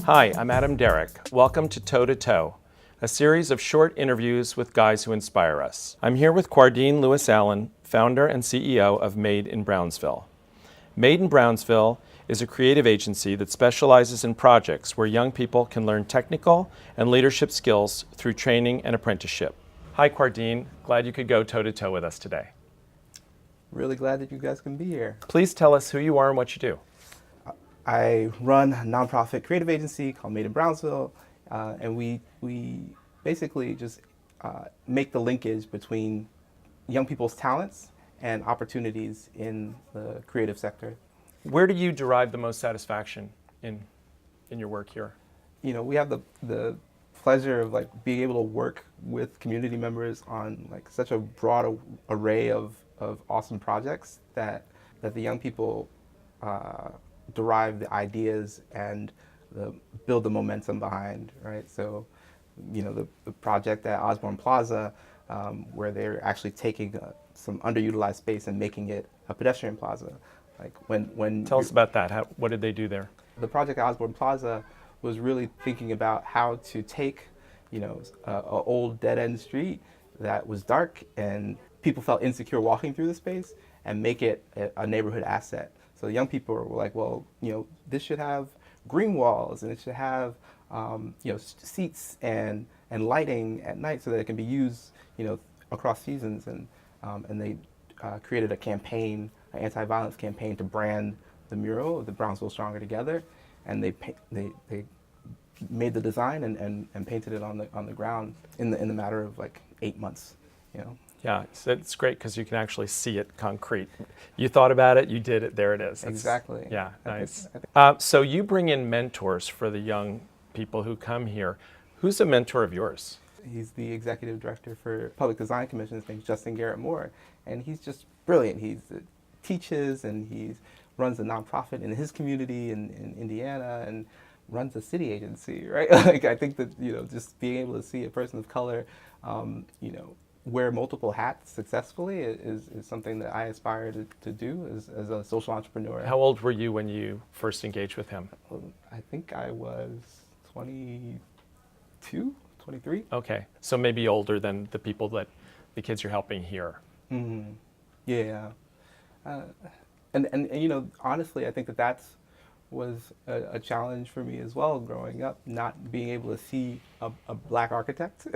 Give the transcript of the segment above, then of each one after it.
Hi, I'm Derrick. Welcome to Toe to Toe, a series of short interviews with guys who inspire us. I'm here with Quardean Lewis Allen, founder and CEO of Made in Brownsville. Made in Brownsville is a creative agency that specializes in projects where young people can learn technical and leadership skills through training and apprenticeship. Hi, Quardean. Glad you could go toe to toe with us today. Really glad that you guys can be here. Please tell us who you are and what you do. I run a nonprofit creative agency called Made in Brownsville, and we basically just make the linkage between young people's talents and opportunities in the creative sector. Where do you derive the most satisfaction in your work here? You know, we have the pleasure of being able to work with community members on such a broad array of awesome projects that the young people derive the ideas and build the momentum behind, right? So, you know, the project at Osborne Plaza, where they're actually taking some underutilized space and making it a pedestrian plaza. Tell us about that. What did they do there? The project at Osborne Plaza was really thinking about how to take, you know, an old dead-end street that was dark and people felt insecure walking through the space and make it a neighborhood asset. So the young people were like, well, you know, this should have green walls and it should have, you know, seats and lighting at night so that it can be used, you know, across seasons. And they created a campaign, an anti-violence campaign to brand the mural of the Brownsville Stronger Together. And they made the design and painted it on the ground in the matter of 8 months, you know. Yeah, it's great because you can actually see it concrete. You thought about it, you did it, there it is. Exactly. Yeah, nice. So you bring in mentors for the young people who come here. Who's a mentor of yours? He's the executive director for Public Design Commission. His name's Justin Garrett Moore, and he's just brilliant. He teaches and he runs a nonprofit in his community in Indiana and runs a city agency, right? I think that, you know, just being able to see a person of color, you know, wear multiple hats successfully is something that I aspire to do as a social entrepreneur. How old were you when you first engaged with him? I think I was 22, 23. Okay, so maybe older than the people that the kids you're helping here. Mm-hmm. Yeah, and you know, honestly, I think that was a challenge for me as well growing up, not being able to see a black architect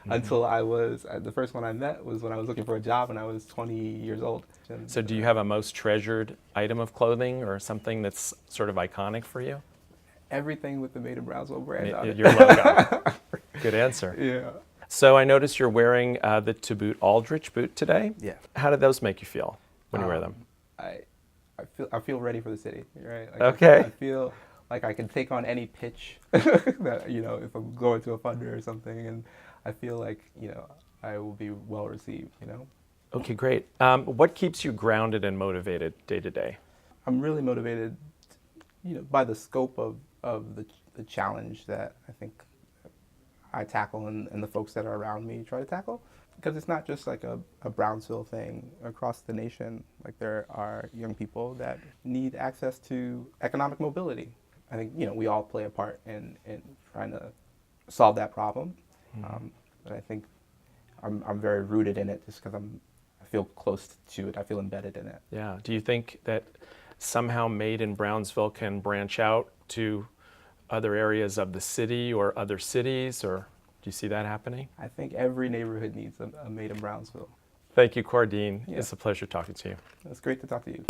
until the first one I met was when I was looking for a job and I was 20 years old. So do you have a most treasured item of clothing or something that's sort of iconic for you? Everything with the Made in Brownsville brand on it. Your logo. Good answer. Yeah. So I noticed you're wearing the To Boot Aldrich boot today. Yeah. How did those make you feel when you wear them? I feel ready for the city, right? Okay. I feel like I can take on any pitch that, you know, if I'm going to a funder or something, and I feel like, you know, I will be well received, you know. Okay, great. What keeps you grounded and motivated day to day? I'm really motivated, you know, by the scope of the challenge that I think I tackle and the folks that are around me try to tackle. Because it's not just like a Brownsville thing. Across the nation, there are young people that need access to economic mobility. I think, you know, we all play a part in trying to solve that problem. Mm-hmm. But I think I'm very rooted in it just because I feel close to it. I feel embedded in it. Yeah. Do you think that somehow Made in Brownsville can branch out to other areas of the city or other cities, or do you see that happening? I think every neighborhood needs a Made in Brownsville. Thank you, Quardean. Yeah. It's a pleasure talking to you. It's great to talk to you.